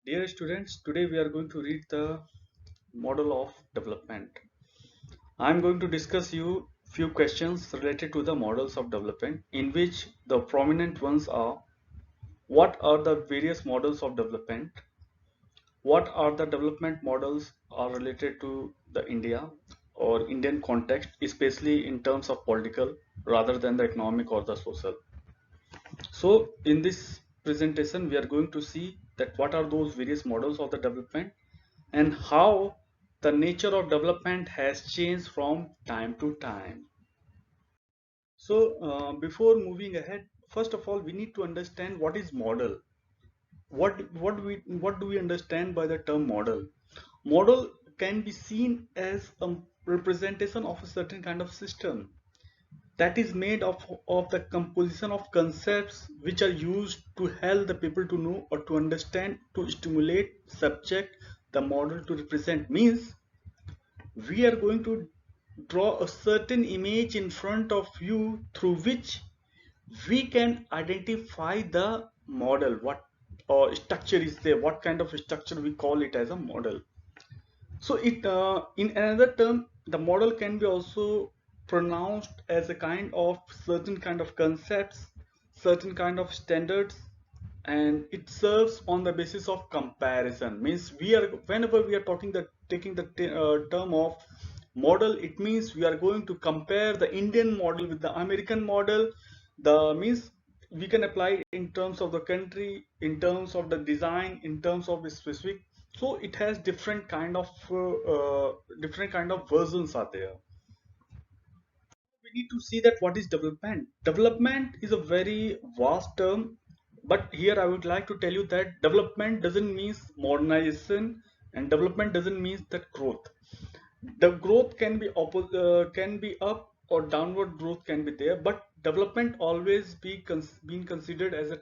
Dear students, today we are going to read the model of development. I am going to discuss you few questions related to the models of development, in which the prominent ones are: what are the various models of development? What are the development models are related to the India or Indian context, especially in terms of political rather than the economic or the social? So in this presentation, we are going to see that what are those various models of the development and how the nature of development has changed from time to time. So before moving ahead, first of all, we need to understand what is model. What do we understand by the term model? Model can be seen as a representation of a certain kind of system that is made of the composition of concepts which are used to help the people to know or to understand, to stimulate subject. The model to represent means we are going to draw a certain image in front of you through which we can identify the model, what or structure is there, what kind of structure we call it as a model. So it in another term, the model can be also pronounced as a kind of certain kind of concepts, certain kind of standards, and it serves on the basis of comparison. Means we are whenever we are talking the taking the term of model, it means we are going to compare the Indian model with the American model. The means we can apply in terms of the country, in terms of the design, in terms of the specific. So it has different kind of versions are there. We need to see that what is development. Development is a very vast term, but here I would like to tell you that development doesn't mean modernization, and development doesn't mean that growth. The growth can be can be up or downward growth can be there, but development always being considered as a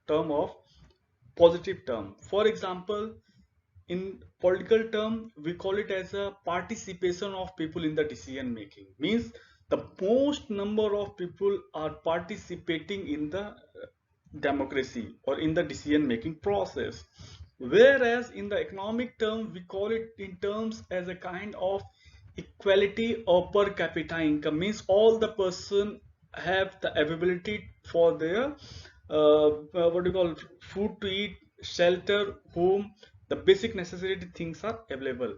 term of positive term. For example, in political term, we call it as a participation of people in the decision making. Means the most number of people are participating in the democracy or in the decision making process. Whereas in the economic term, we call it in terms as a kind of equality or per capita income. Means all the person have the availability for their what do you call, food to eat, shelter, home, the basic necessary things are available.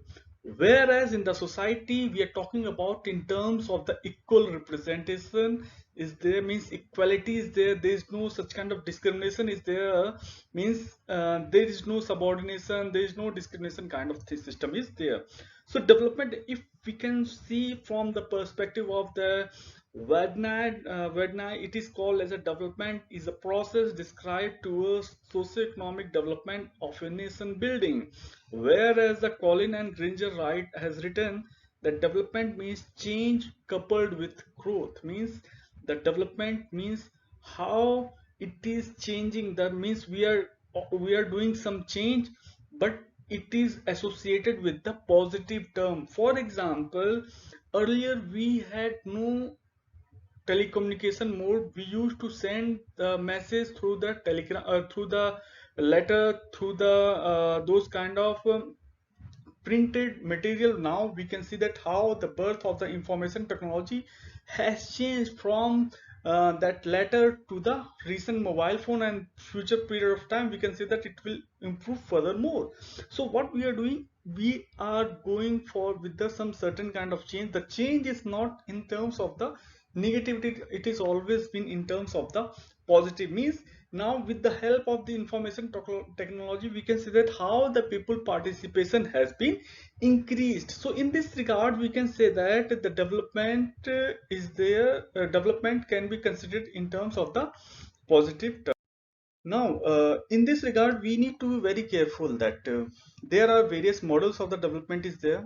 Whereas in the society, we are talking about in terms of the equal representation is there, means equality is there, there is no such kind of discrimination is there, means there is no subordination, there is no discrimination kind of system is there. So development, if we can see from the perspective of the Vedna, it is called as a development is a process described towards socio-economic development of a nation building. Whereas the Colin and Granger Wright has written that development means change coupled with growth. Means the development means how it is changing. That means we are doing some change, but it is associated with the positive term. For example, earlier we had no telecommunication mode. We used to send the message through the telegram, through the letter, through the those kind of printed material. Now we can see that how the birth of the information technology has changed from that letter to the recent mobile phone, and future period of time we can see that it will improve furthermore. So what we are doing, we are going for with the some certain kind of change. The change is not in terms of the negativity, it is always been in terms of the positive. Means now with the help of the information technology, we can see that how the people participation has been increased. So in this regard, we can say that the development is there, development can be considered in terms of the positive term. Now in this regard, we need to be very careful that there are various models of the development is there.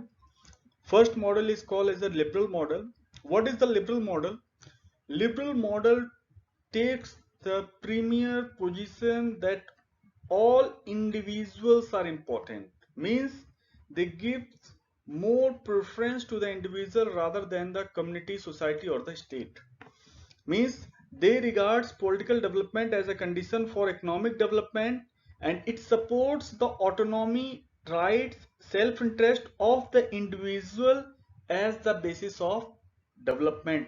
First model is called as a liberal model. What is the liberal model? Liberal model takes the premier position that all individuals are important. Means they give more preference to the individual rather than the community, society or the state. Means they regards political development as a condition for economic development, and it supports the autonomy, rights, self-interest of the individual as the basis of development.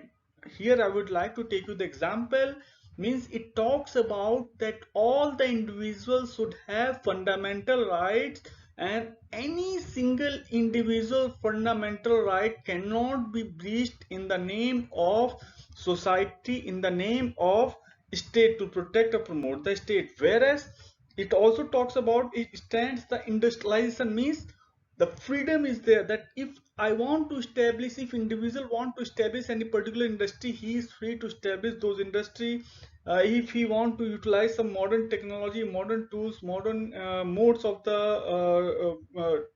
Here I would like to take you the example, means it talks about that all the individuals should have fundamental rights, and any single individual fundamental right cannot be breached in the name of society, in the name of state, to protect or promote the state. Whereas it also talks about, it stands the industrialization, means the freedom is there, that if I want to establish, if individual want to establish any particular industry, he is free to establish those industry. If he want to utilize some modern technology, modern tools, modern modes of the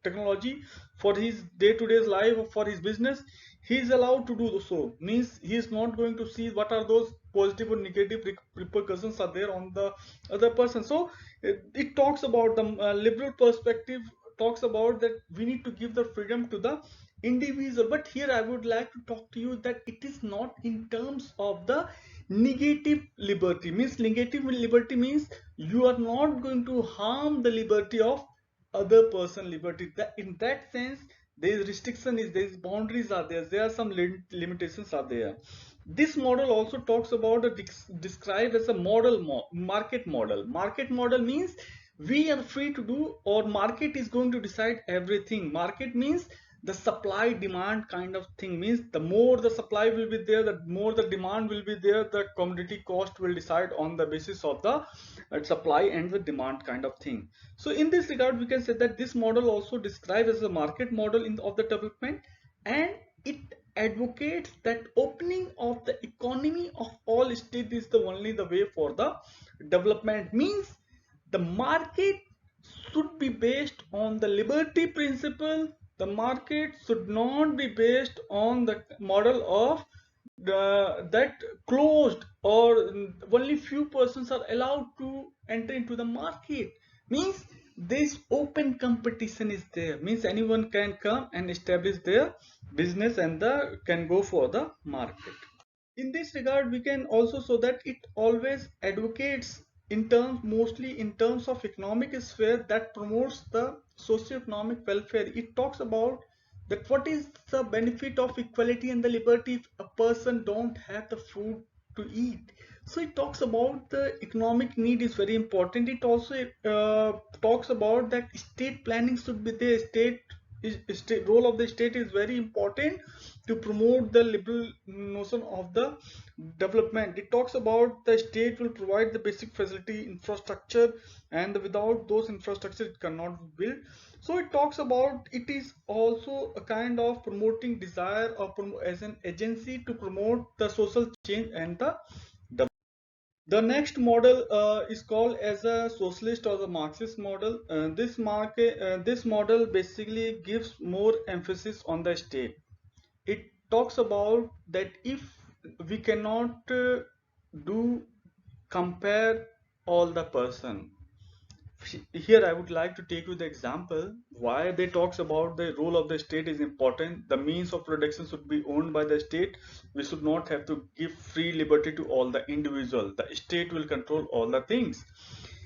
technology for his day-to-day life or for his business, he is allowed to do so. Means he is not going to see what are those positive or negative repercussions are there on the other person. So it talks about the liberal perspective, talks about that we need to give the freedom to the individual. But here I would like to talk to you that it is not in terms of the negative liberty. Means negative liberty means you are not going to harm the liberty of other person liberty. That in that sense there is restriction, is there is boundaries are there are some limitations are there. This model also talks about a described as a market model. Market model means we are free to do, or market is going to decide everything. Market means the supply demand kind of thing, means the more the supply will be there, the more the demand will be there, the commodity cost will decide on the basis of the supply and the demand kind of thing. So in this regard we can say that this model also described as a market model of the development, and it advocates that opening of the economy of all states is the only the way for the development. Means the market should be based on the liberty principle. The market should not be based on the model of that closed, or only few persons are allowed to enter into the market. Means this open competition is there, means anyone can come and establish their business and can go for the market. In this regard we can also show that it always advocates in terms, mostly in terms of economic sphere, that promotes the socio-economic welfare. It talks about that what is the benefit of equality and the liberty if a person don't have the food to eat. So it talks about the economic need is very important. It also talks about that state planning should be there. State role of the state is very important to promote the liberal notion of the development. It talks about the state will provide the basic facility infrastructure, and without those infrastructure it cannot be built. So it talks about it is also a kind of promoting desire or as an agency to promote the social change and the development. The next model is called as a socialist or the Marxist model. This model basically gives more emphasis on the state. It talks about that if we cannot do compare all the person. Here I would like to take you the example why they talks about the role of the state is important. The means of production should be owned by the state. We should not have to give free liberty to all the individual. The state will control all the things.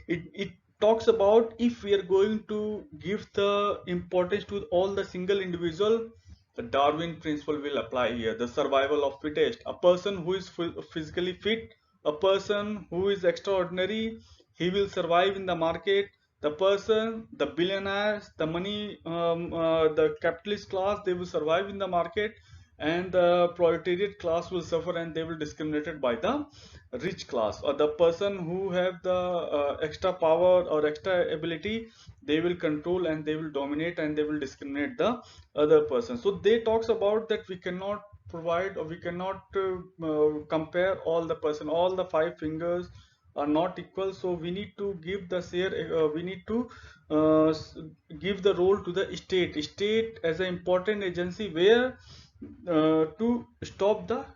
It talks about if we are going to give the importance to all the single individual, the Darwin principle will apply here. The survival of fittest. A person who is physically fit, a person who is extraordinary, he will survive in the market. The person, the billionaires, the money, the capitalist class, they will survive in the market, and the proletariat class will suffer and they will discriminated by the rich class, or the person who have the extra power or extra ability, they will control and they will dominate and they will discriminate the other person. So they talks about that we cannot provide, or we cannot compare all the person, all the five fingers are not equal. So we need to give the share, we need to uh, give the role to the state as an important agency where to stop the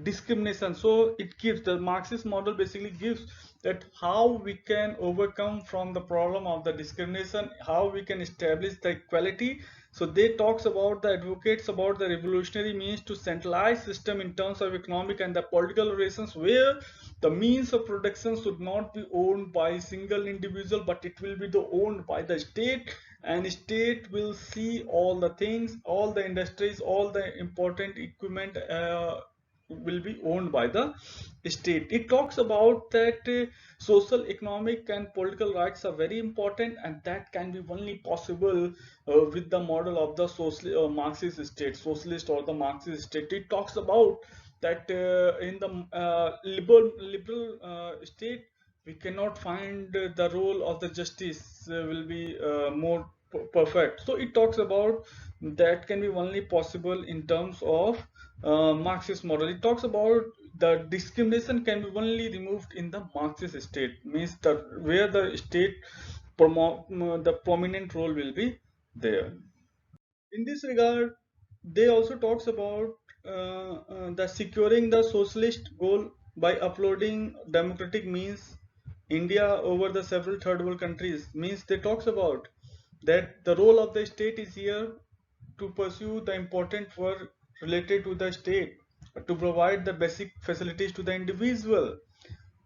discrimination. So it gives, the Marxist model basically gives that how we can overcome from the problem of the discrimination, how we can establish the equality. So they talks about, the advocates about the revolutionary means to centralize system in terms of economic and the political relations, where the means of production should not be owned by a single individual, but it will be owned by the state, and state will see all the things, all the industries, all the important equipment will be owned by the state. It talks about that social, economic and political rights are very important, and that can be only possible with the model of the social Marxist state, socialist or the Marxist state. It talks about that in the liberal state we cannot find the role of the justice will be more perfect. So it talks about that can be only possible in terms of Marxist model. It talks about the discrimination can be only removed in the Marxist state, means that where the state the prominent role will be there. In this regard, they also talks about the securing the socialist goal by uploading democratic means India over the several third world countries. Means they talks about that the role of the state is here to pursue the important work related to the state, to provide the basic facilities to the individual.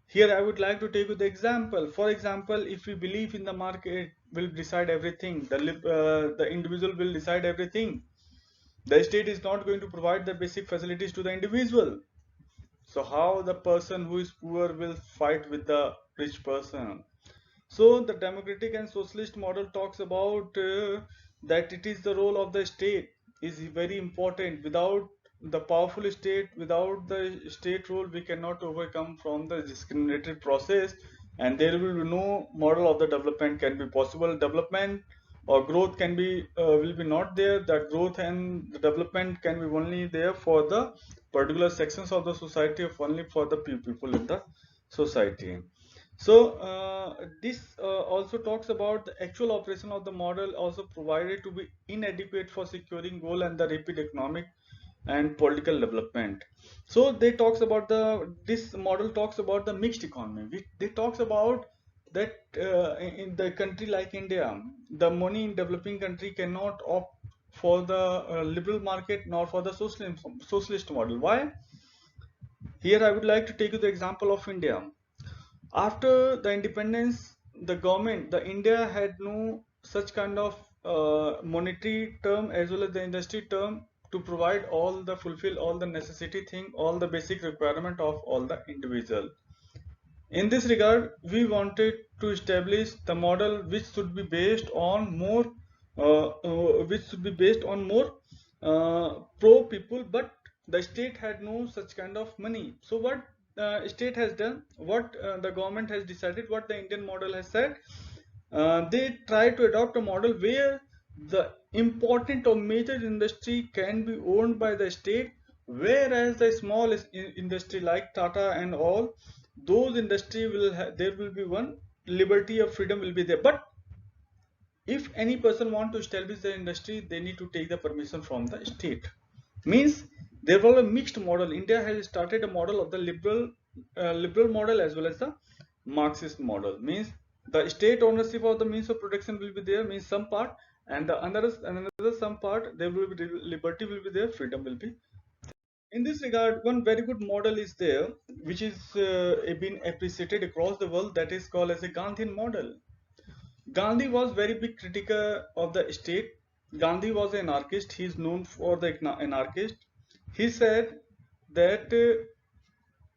Here I would like to take you the example. For example, if we believe in the market will decide everything, the individual will decide everything. The state is not going to provide the basic facilities to the individual. So how the person who is poor will fight with the rich person? So the democratic and socialist model talks about that it is the role of the state is very important. Without the powerful state, without the state role, we cannot overcome from the discriminated process, and there will be no model of the development can be possible. Development or growth can be will be not there. That growth and the development can be only there for the particular sections of the society, of only for the people in the society. So this also talks about the actual operation of the model also provided to be inadequate for securing goal and the rapid economic and political development. So they talks about this model talks about the mixed economy, which they talks about that in the country like India, the money in developing country cannot opt for the liberal market nor for the socialist model. Why? Here I would like to take you the example of India. After the independence, the government, the India had no such kind of monetary term as well as the industry term to provide all the fulfill all the necessity thing, all the basic requirement of all the individual. In this regard, we wanted to establish the model which should be based on more pro people, but the state had no such kind of money. So what state has done, what the government has decided, what the Indian model has said, they try to adopt a model where the important or major industry can be owned by the state, whereas the small industry like Tata and all, those industry will there will be one liberty of freedom will be there. But if any person want to establish the industry, they need to take the permission from the state. Means there was a mixed model. India has started a model of the liberal model as well as the Marxist model. Means the state ownership of the means of production will be there, means some part, and the another some part there will be liberty will be there, freedom will be. In this regard, one very good model is there, which is been appreciated across the world. That is called as a Gandhian model. Gandhi was very big critic of the state. Gandhi was an anarchist. He is known for the anarchist. He said that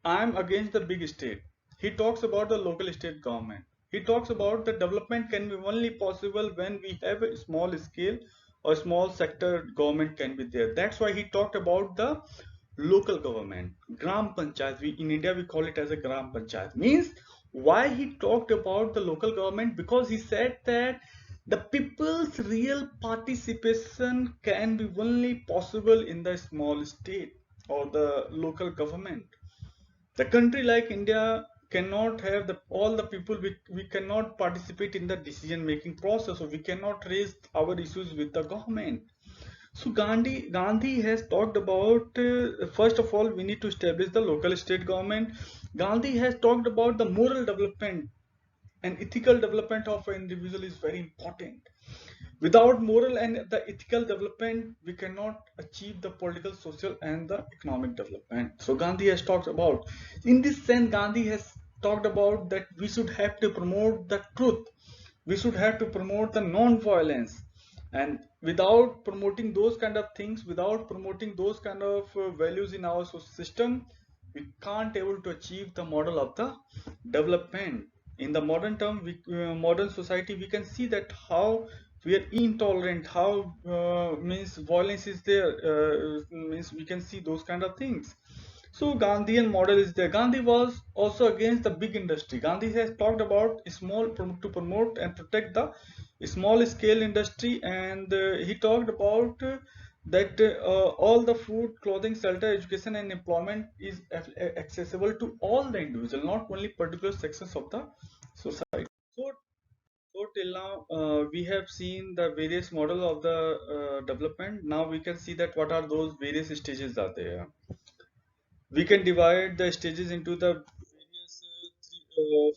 I am against the big state. He talks about the local state government. He talks about the development can be only possible when we have a small scale or small sector government can be there. That's why he talked about the local government, gram panchayat. In India we call it as a gram panchayat. Means why he talked about the local government, because he said that the people's real participation can be only possible in the small state or the local government. The country like India cannot have all the people, we cannot participate in the decision making process, or we cannot raise our issues with the government. So Gandhi has talked about first of all we need to establish the local state government. Gandhi has talked about the moral development and ethical development of an individual is very important. Without moral and the ethical development, we cannot achieve the political, social, and the economic development. So Gandhi has talked about. In this sense, Gandhi has talked about that we should have to promote the truth. We should have to promote the non-violence. And without promoting those kind of things, without promoting those kind of values in our system, we can't able to achieve the model of the development. In the modern term, modern society, we can see that how we are intolerant, how means violence is there, means we can see those kind of things. So Gandhian model is there. Gandhi was also against the big industry. Gandhi has talked about to promote and protect the small scale industry, and he talked about that all the food, clothing, shelter, education, and employment is accessible to all the individual, not only particular sections of the society. So, so till now, we have seen the various model of the development. Now we can see that what are those various stages are there. We can divide the stages into the various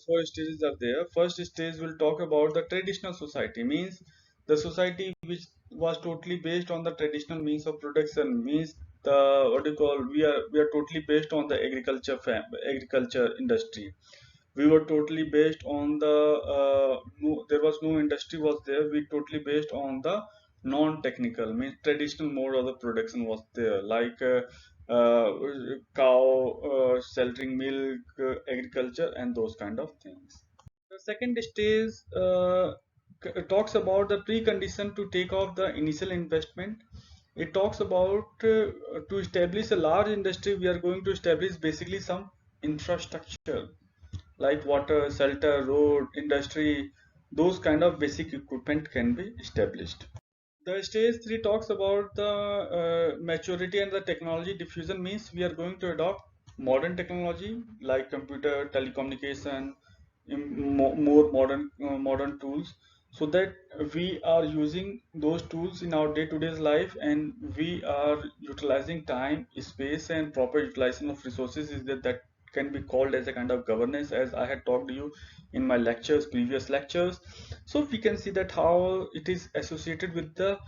four stages are there. First stage will talk about the traditional society, means the society which was totally based on the traditional means of production, means the what do you call, we are totally based on the agriculture industry. We were totally based on the there was no industry was there. We totally based on the non-technical, means traditional mode of the production was there, like uh, cow sheltering milk, agriculture, and those kind of things. The second stage talks about the precondition to take off the initial investment. It talks about to establish a large industry, we are going to establish basically some infrastructure like water, shelter, road, industry, those kind of basic equipment can be established. The stage 3 talks about the maturity and the technology diffusion, means we are going to adopt modern technology like computer, telecommunication, more modern tools, so that we are using those tools in our day-to-day life, and we are utilizing time, space, and proper utilization of resources is that can be called as a kind of governance, as I had talked to you in my previous lectures. So we can see that how it is associated with the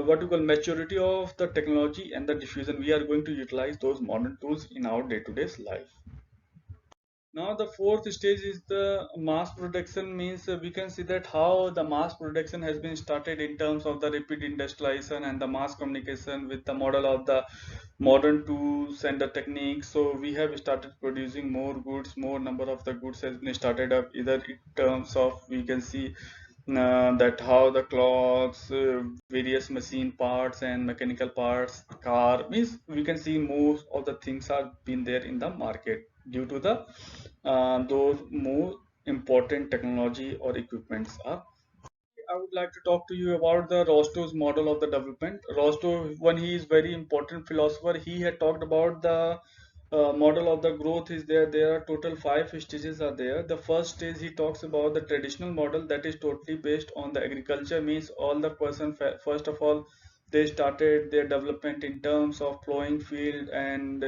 what you call maturity of the technology and the diffusion. We are going to utilize those modern tools in our day-to-day life. Now the fourth stage is the mass production, means we can see that how the mass production has been started in terms of the rapid industrialization and the mass communication with the model of the modern tools and the techniques. So we have started producing more goods, more number of the goods has been started up, either in terms of we can see that how the clocks, various machine parts and mechanical parts, car, means we can see most of the things are been there in the market due to the those more important technology or equipments are. I would like to talk to you about the Rostow's model of the development. Rostow, when he is very important philosopher, he had talked about the model of the growth is there. There are total five stages are there. The first stage he talks about the traditional model that is totally based on the agriculture, means all the person first of all they started their development in terms of plowing field and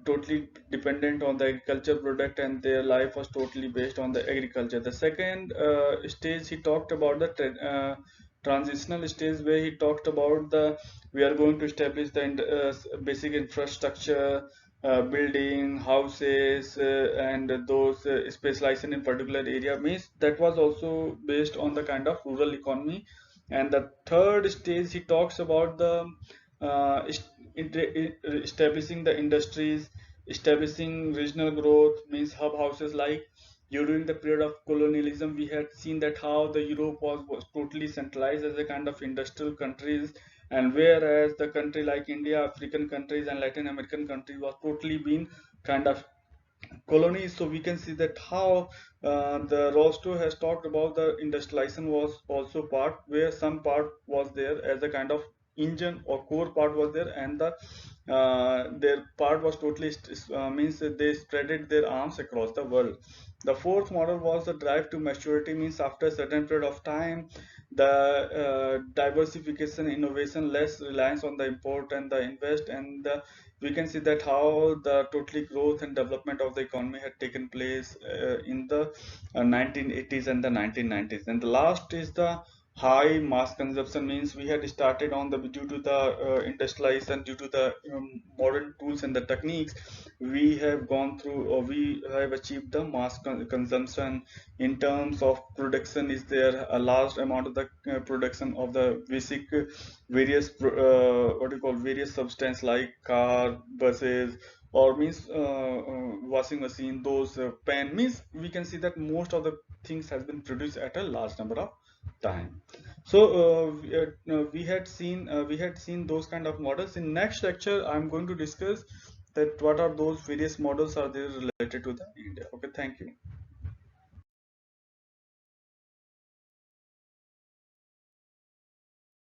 totally dependent on the agriculture product, and their life was totally based on the agriculture. The second stage he talked about the transitional stage, where he talked about the we are going to establish the basic infrastructure, building houses, and those specialization in particular area, means that was also based on the kind of rural economy. And the third stage he talks about the establishing the industries, establishing regional growth, means hub houses, like during the period of colonialism we had seen that how the Europe was totally centralized as a kind of industrial countries, and whereas the country like India, African countries, and Latin American countries was totally been kind of colonies. So we can see that how the Rostow has talked about the industrialization was also part, where some part was there as a kind of engine or core part was there, and the their part was totally means that they spreaded their arms across the world. The fourth model was the drive to maturity, means after a certain period of time, the diversification, innovation, less reliance on the import and the invest, and we can see that how the totally growth and development of the economy had taken place in the 1980s and the 1990s. And the last is the high mass consumption, means we had started on the due to the industrialization, due to the modern tools and the techniques, we have gone through, or we have achieved the mass consumption. In terms of production, is there a large amount of the production of the basic various what do you call, various substance like car, buses, or means washing machine, those pen, means we can see that most of the things has been produced at a large number of time. So we had seen those kind of models. In next lecture I'm going to discuss that what are those various models are there related to the India. Okay, thank you.